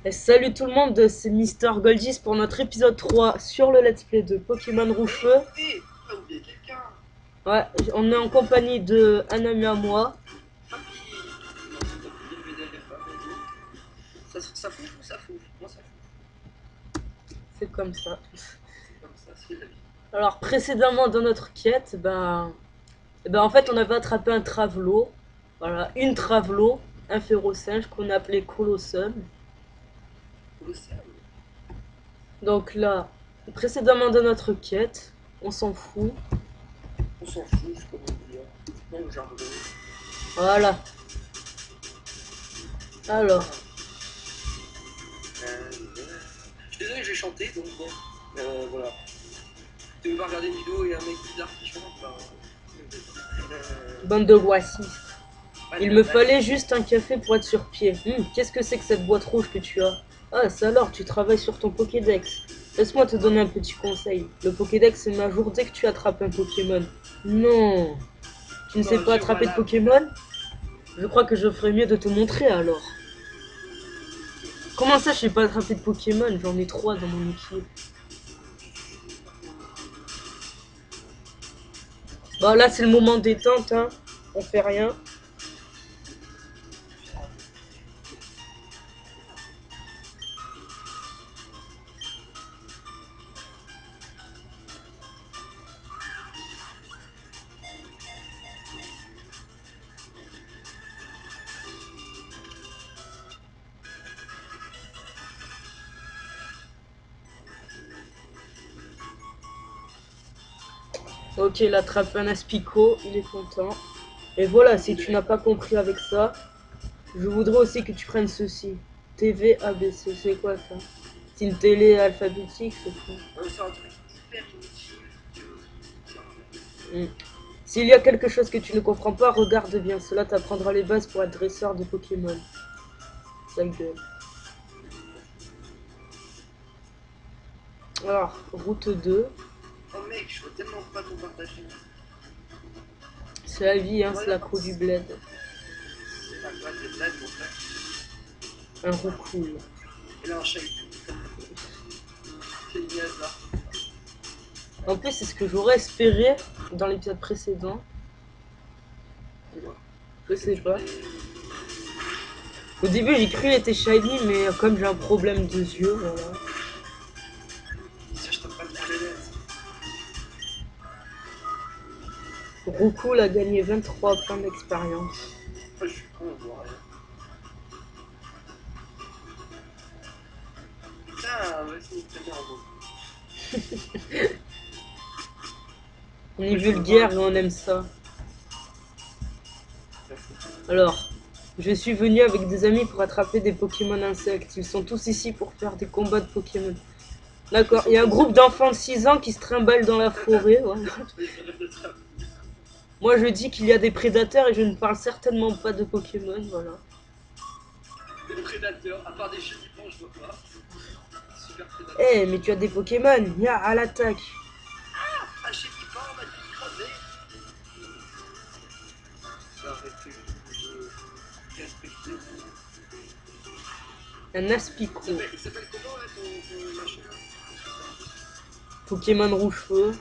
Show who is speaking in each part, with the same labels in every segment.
Speaker 1: Et salut tout le monde, c'est Mister Goldis pour notre épisode 3 sur le let's play de Pokémon Rouge-Feu.
Speaker 2: Hé, t'as oublié quelqu'un.
Speaker 1: Ouais, on est en compagnie de un ami à moi.
Speaker 2: Papy. Non, c'est pas oublié le VDF, pas ça fouffe ou ça fouffe? Moi ça fouffe.
Speaker 1: C'est comme ça.
Speaker 2: C'est comme ça, c'est la vie.
Speaker 1: Alors précédemment dans notre quête, en fait on avait attrapé un Travelo. Voilà, une Travelo, un Férocinge qu'on appelait Colossum.
Speaker 2: Colossal.
Speaker 1: Donc là, précédemment dans notre quête, on s'en fout.
Speaker 2: On s'en fout, je peux dire. Dans le jardin.
Speaker 1: Voilà. Alors,
Speaker 2: Je suis désolé, je vais chanter donc bon. Voilà. Tu veux pas regarder une vidéo et un mec bizarre qui chante, bah.
Speaker 1: bande de voici. Il me fallait juste un café pour être sur pied. Qu'est-ce que c'est que cette boîte rouge que tu as? Ah, ça alors, tu travailles sur ton Pokédex. Laisse-moi te donner un petit conseil. Le Pokédex c'est ma jour dès que tu attrapes un Pokémon. Non, tu ne sais pas attraper de Pokémon? Je crois que je ferais mieux de te montrer alors. Comment ça, je sais pas attraper de Pokémon? J'en ai 3 dans mon équipe. Bon, là c'est le moment détente, hein. On fait rien. Ok, il attrape un Aspico, il est content. Et voilà, si tu n'as pas compris avec ça, je voudrais aussi que tu prennes ceci. TV ABC, c'est quoi ça? C'est une télé alphabétique, c'est quoi?
Speaker 2: C'est un truc hyper inutile.
Speaker 1: S'il y a quelque chose que tu ne comprends pas, regarde bien. Cela t'apprendra les bases pour être dresseur de Pokémon. Ta gueule. Alors, route 2.
Speaker 2: Oh mec, je veux tellement pas tout partager.
Speaker 1: C'est la vie, hein, c'est la croix du bled.
Speaker 2: C'est la boîte de blagues, mon frère.
Speaker 1: Un roucoule.
Speaker 2: Et là, un shake. C'est une hasard.
Speaker 1: En plus, c'est ce que j'aurais espéré dans l'épisode précédent. Je sais pas. Au début, j'ai cru qu'il était shiny, mais comme j'ai un problème de yeux, voilà.
Speaker 2: Si je tape pas les lettres.
Speaker 1: Roucoule a gagné 23 points d'expérience.
Speaker 2: Je suis con, on voit rien. Putain, vas-y, très bien, en gros.
Speaker 1: On est vulgaire et on aime ça. Alors, je suis venu avec des amis pour attraper des Pokémon insectes. Ils sont tous ici pour faire des combats de Pokémon. D'accord, il y a un groupe d'enfants de 6 ans qui se trimballent dans la forêt. Voilà. Moi je dis qu'il y a des prédateurs et je ne parle certainement pas de Pokémon, voilà.
Speaker 2: Des prédateurs, à part des chenillons, je vois pas. Super prédateurs.
Speaker 1: Eh, mais tu as des Pokémon, ya, à l'attaque.
Speaker 2: Ah, chenillon, on m'a dit crever. Arrêtez, je respecte.
Speaker 1: Un Aspico.
Speaker 2: Il s'appelle comment là ton machin là?
Speaker 1: Pokémon rouge-feu.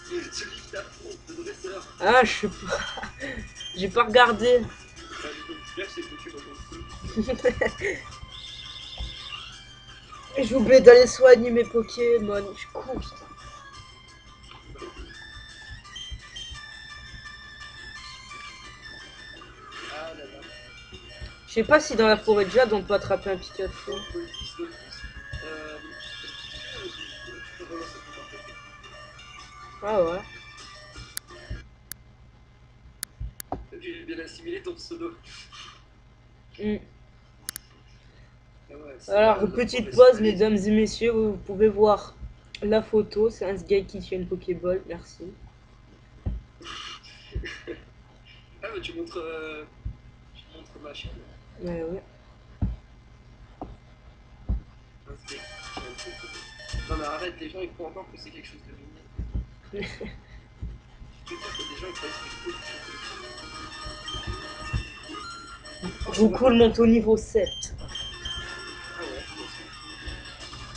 Speaker 2: Celui qui t'affronte, le dresseur.
Speaker 1: Ah, je sais pas. J'ai pas regardé.
Speaker 2: Bah, le populaire, c'est Pokémon.
Speaker 1: J'ai oublié d'aller soigner mes Pokémon. Je suis con, putain.
Speaker 2: Ah là là.
Speaker 1: Je sais pas si dans la forêt de Jade on peut attraper un Pikachu. Ah ouais.
Speaker 2: J'ai bien assimilé ton pseudo.
Speaker 1: Alors, petite pause, mesdames et messieurs, vous pouvez voir la photo. C'est un gars qui tient une Pokéball, merci.
Speaker 2: Ah, mais tu montres ma chaîne.
Speaker 1: Ouais, ouais.
Speaker 2: Non, mais arrête, les gens ils croient encore que c'est quelque chose de mignon. Tu veux dire que des gens ils croient que c'est
Speaker 1: Roucoule monte au niveau 7.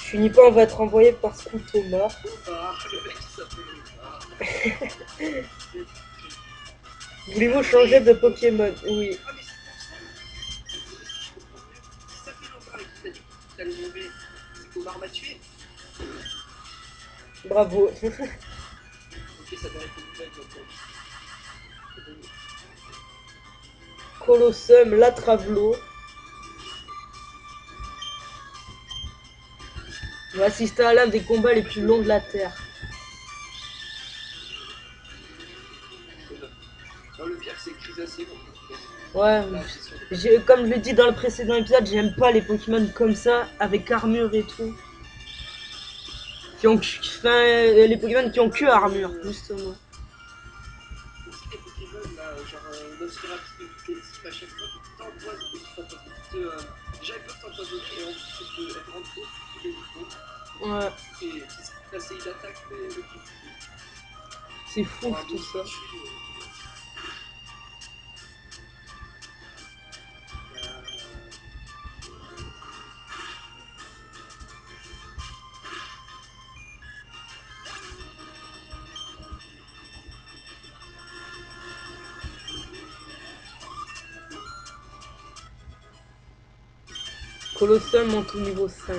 Speaker 1: finis pas, on va être envoyé par Scout Thomas.
Speaker 2: Le mec qui s'appelle
Speaker 1: Voulez-vous changer de Pokémon? Oui.
Speaker 2: Ah, mais c'est pour ça. Je comprends mieux. Ça fait longtemps avec qui t'as dit que t'allais mourir. C'est qu'Omar m'a tué.
Speaker 1: Bravo.
Speaker 2: Ok, ça doit être une nouvelle donc.
Speaker 1: Colossum, Latravelo. On va assister à l'un des combats les plus longs de la Terre.
Speaker 2: Non, le pire, c'est Crisacé.
Speaker 1: Ouais, comme je l'ai dit dans le précédent épisode, j'aime pas les Pokémon comme ça, avec armure et tout. Enfin, les Pokémon qui ont que armure, justement.
Speaker 2: Aussi, les Pokémon, là, genre Nosferatu de toutes les types, à chaque fois, t'empoisonnes, déjà, ils peuvent t'empoisonner et en plus, elles te rendent fou, toutes les fois.
Speaker 1: Ouais,
Speaker 2: Et c'est assez une attaque, mais le truc.
Speaker 1: c'est fou tout ça. Colossum monte au niveau 5.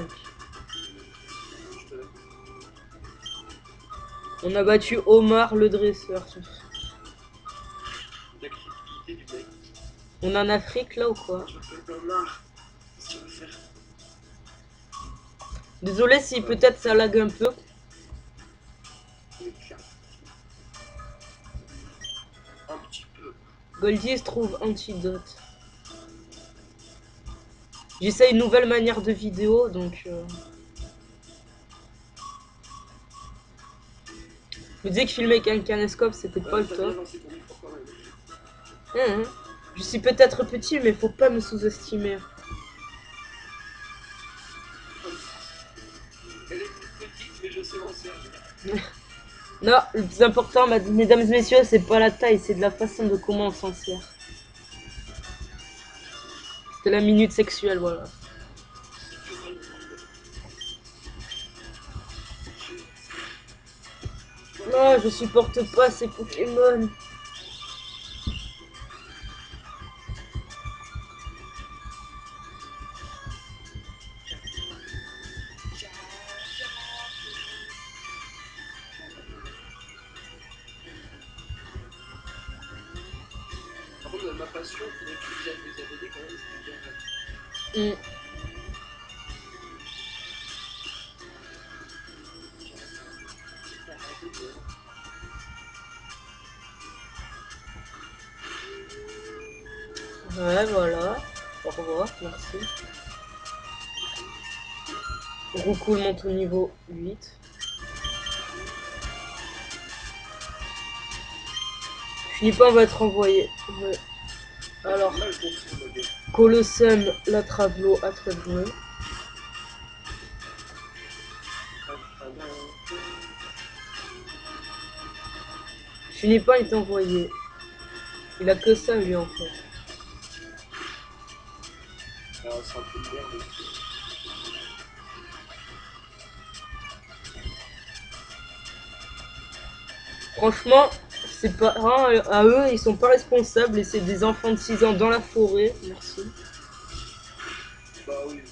Speaker 1: On a battu Omar le dresseur.
Speaker 2: La crédibilité du mec.
Speaker 1: On est en Afrique là ou quoi?
Speaker 2: Je m'appelle Omar. Qu'est-ce que tu veux faire?
Speaker 1: Désolé si peut-être ça lag un peu.
Speaker 2: Un petit peu.
Speaker 1: Goldie se trouve antidote. J'essaye une nouvelle manière de vidéo donc. Je me disais que filmer avec un caméscope c'était pas le top. Je suis peut-être petit mais faut pas me sous-estimer.
Speaker 2: Elle est petite, mais je sais m'en servir.
Speaker 1: Non, le plus important, mesdames et messieurs, c'est pas la taille, c'est de la façon de comment on s'en sert. C'était la minute sexuelle, voilà. Non, je supporte pas ces Pokémon.
Speaker 2: Par contre, ma passion, faudrait que tu dises à mes abonnés quand même.
Speaker 1: Ouais, voilà. Au revoir, merci. Roucoule monte au niveau 8. Finis pas, on va être envoyé. Ouais. Alors, Colossum, Latravelo, Atravelo. Finis pas, il est envoyé. Il a que ça, lui, en fait.
Speaker 2: C'est un peu de merde.
Speaker 1: Franchement, ses parents, à eux, ils sont pas responsables et c'est des enfants de 6 ans dans la forêt. Merci.
Speaker 2: Bah oui.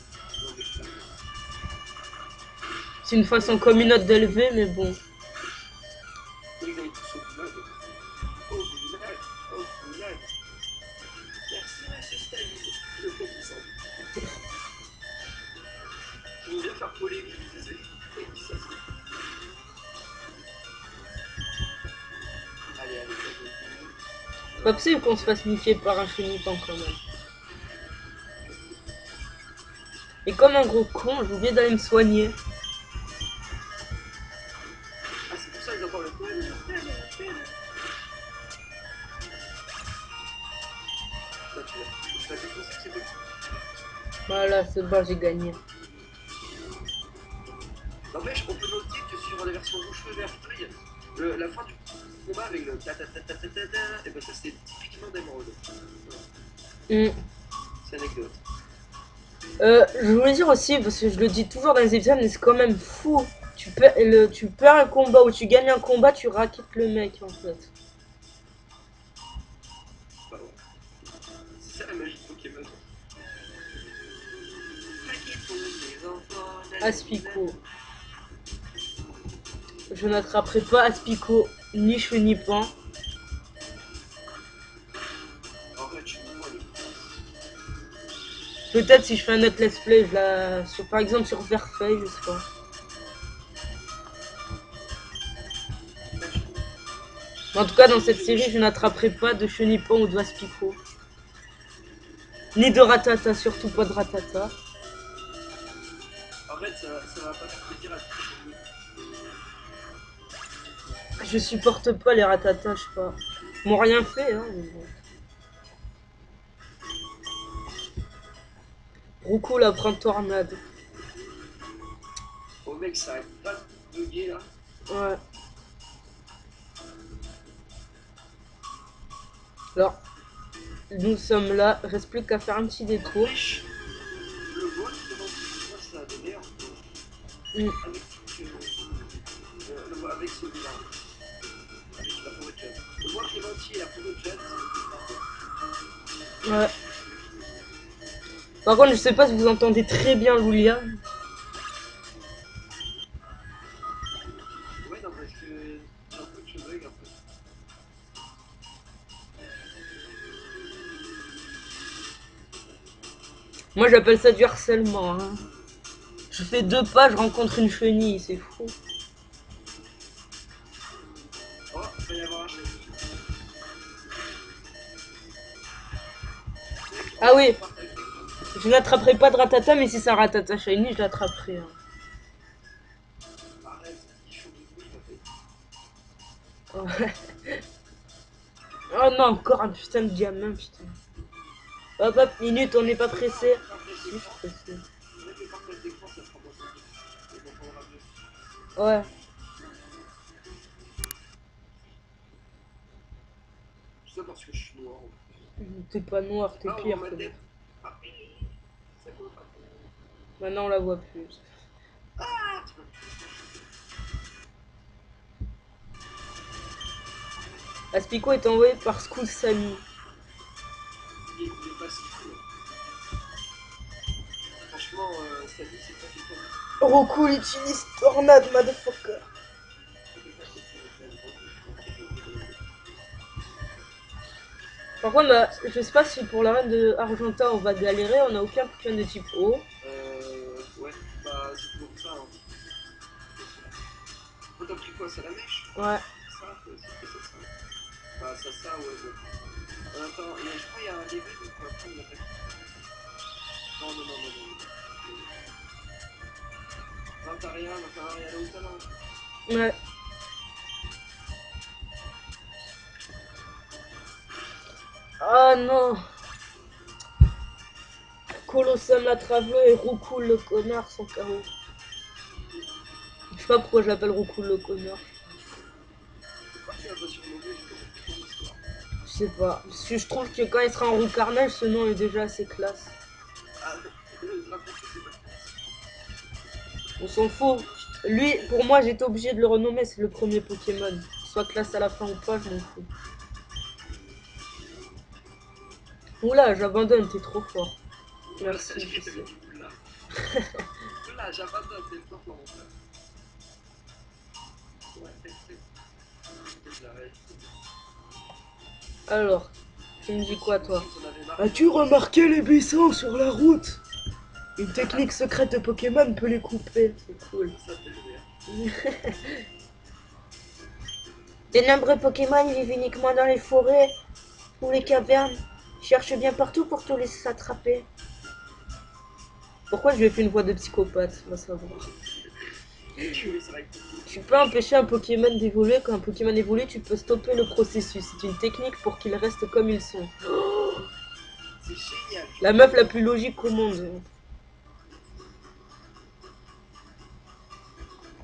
Speaker 1: C'est une façon comme une autre d'élever, mais bon.
Speaker 2: Ils vont tous au boulot. Au boulot. Au boulot. Merci, monsieur Staline. Le fait qu'il semble. Je veux bien faire polémique, tu sais. Ça, allez, allez,
Speaker 1: C'est pas possible qu'on se fasse niquer par un chenipan quand même. Et comme un gros con, j'ai oublié d'aller me soigner.
Speaker 2: ah, c'est pour ça qu'ils entendent le pelle. Je t'ai défoncé, c'est bon.
Speaker 1: Voilà, c'est bon, j'ai gagné.
Speaker 2: N'empêche, on peut noter que sur la version rouge-feu vert-feuille, la fin du combat avec le ta-ta-ta-ta-ta-ta, et ben ça c'est typiquement d'Emerald. C'est anecdote.
Speaker 1: Je voulais dire aussi, parce que je le dis toujours dans les épisodes, mais c'est quand même fou. Tu perds un combat ou tu gagnes un combat, tu raquettes le mec en fait.
Speaker 2: Bah ouais. C'est ça la magie de Pokémon.
Speaker 1: Aspico. Je n'attraperai pas Aspico, ni Chenipan. Peut-être si je fais un autre let's play, par exemple sur Verfeuille, je sais pas. Mais en tout cas, dans cette série, je n'attraperai pas de Chenipan ou de Aspico. Ni de Ratata, surtout pas de Ratata.
Speaker 2: En fait, ça va pas faire plaisir à tout le monde.
Speaker 1: Je supporte pas les Ratata, je sais pas. Ils m'ont rien fait, hein. Mais bon. Roucou la prend tornade.
Speaker 2: Oh mec, ça arrête pas de bugger là.
Speaker 1: Ouais. Alors, nous sommes là, reste plus qu'à faire un petit détour.
Speaker 2: Le boss devant moi, ça a des meilleurs avec celui-là. Avec la forêt de jazz. Le bois Clémenti et la forêt de jazz,
Speaker 1: Ouais. Par contre, je sais pas si vous entendez très bien Lulia.
Speaker 2: ouais, non, parce que j'ai un peu que je bug un peu.
Speaker 1: Moi, j'appelle ça du harcèlement. Hein. Je fais 2 pas, je rencontre une chenille, c'est fou.
Speaker 2: Oh, il va y avoir un chenille.
Speaker 1: Ah oui, je n'attraperai pas de Ratata, mais si c'est un Ratata Shiny, je l'attraperai. Hein.
Speaker 2: Arrête, il chauffe du bruit,
Speaker 1: Oh. Oh non, encore un putain de gamin, putain. Hop hop, minute, on n'est pas pressé. Si, je suis pressé. Ouais.
Speaker 2: C'est parce que je suis noir.
Speaker 1: T'es pas noir, t'es pire. Maintenant, on la voit plus. Aspico est envoyé par Skull Sami.
Speaker 2: Il est pas si cool. Franchement, Sally, c'est pas quelqu'un de...
Speaker 1: Roku utilise Tornade, motherfucker. Par contre, je sais pas si pour la reine de Argenta on va galérer, on a aucun Pokémon de type O.
Speaker 2: Ouais, bah c'est pour ça. Hein. T'as pris quoi, c'est la mèche?
Speaker 1: Ouais.
Speaker 2: Ça, c'est ça. Bah ça, ouais, bon. Attends, je crois qu'il y a un level où on va prendre l'attaque. Non. Non, t'as rien là où t'as là.
Speaker 1: Ouais. Ah non. Colossum la Traveleux et Roucoule le connard sont KO. Je sais pas pourquoi je l'appelle Roucoule le connard.
Speaker 2: Pourquoi tu l'as pas surnommé? J'ai compris l'histoire.
Speaker 1: Je sais pas. Parce que je trouve que quand il sera en roue carnage, ce nom est déjà assez classe.
Speaker 2: Ah, raconte-moi, c'est pas classe.
Speaker 1: On s'en fout. Lui, pour moi, j'étais obligé de le renommer, c'est le premier Pokémon. Soit classe à la fin ou pas, je m'en fous. Oula, j'abandonne, t'es trop fort. Merci, je sais.
Speaker 2: Oula, j'abandonne, t'es trop fort, mon frère. Ouais, j'arrête.
Speaker 1: Alors, tu me dis quoi, toi? As-tu remarqué les buissons sur la route? Une technique secrète de Pokémon peut les couper. C'est cool. De nombreux Pokémon vivent uniquement dans les forêts ou les cavernes. Cherche bien partout pour tous les attraper. Pourquoi je lui ai fait une voix de psychopathe? On va savoir. Tu peux empêcher un Pokémon d'évoluer. Quand un Pokémon évolue, tu peux stopper le processus. C'est une technique pour qu'ils restent comme ils sont.
Speaker 2: C'est génial.
Speaker 1: La meuf la plus logique au monde.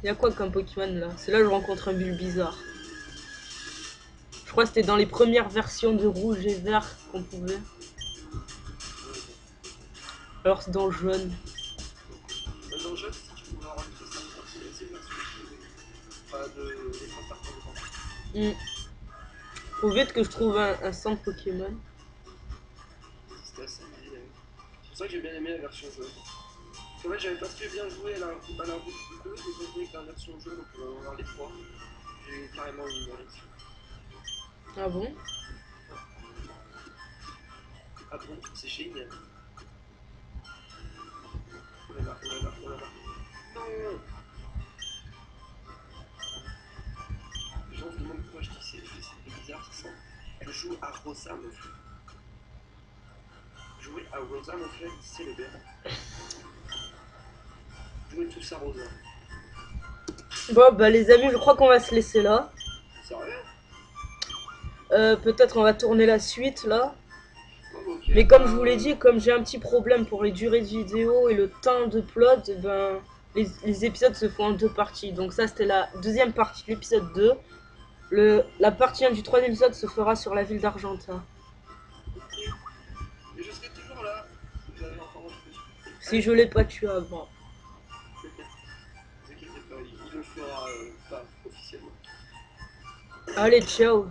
Speaker 1: Y'a quoi comme Pokémon là? C'est là que je rencontre un Bulbizarre. Je crois que c'était dans les premières versions de rouge et vert qu'on pouvait. Alors c'est dans le jaune.
Speaker 2: Dans le jeu, si tu pouvais en rajouter 5 c'est une version de des starters de
Speaker 1: Hmm. Faut vite que je trouve un centre Pokémon.
Speaker 2: C'était assez bien. C'est pour ça que j'ai bien aimé la version jaune. En fait, j'avais pas très bien joué à la route du coup, mais j'ai joué avec la version jaune, donc on va avoir les trois. J'ai carrément une érection.
Speaker 1: Ah bon?
Speaker 2: Ah bon, c'est génial. Oh là là, oh là là, oh là là. Non! Les gens se demandent pourquoi je dis c'est bizarre, c'est ça. Je joue à Rosa, mon frère. Jouer à Rosa, mon frère, c'est le bien. Jouer tous à Rosa.
Speaker 1: Bon bah les amis, je crois qu'on va se laisser là.
Speaker 2: Sérieux?
Speaker 1: Peut-être on va tourner la suite là.
Speaker 2: Oh, ok.
Speaker 1: Mais comme je vous l'ai dit, comme j'ai un petit problème pour les durées de vidéo et le temps de plot, ben les épisodes se font en deux parties. Donc ça c'était la deuxième partie de l'épisode 2. La partie 1 du troisième épisode se fera sur la ville d'Argentin.
Speaker 2: Ok. Et je serai toujours là. Si vous avez encore autre chose.
Speaker 1: Si
Speaker 2: Allez.
Speaker 1: je l'ai pas tué avant.
Speaker 2: Ne vous inquiétez pas, il le fera pas officiellement.
Speaker 1: Allez, ciao.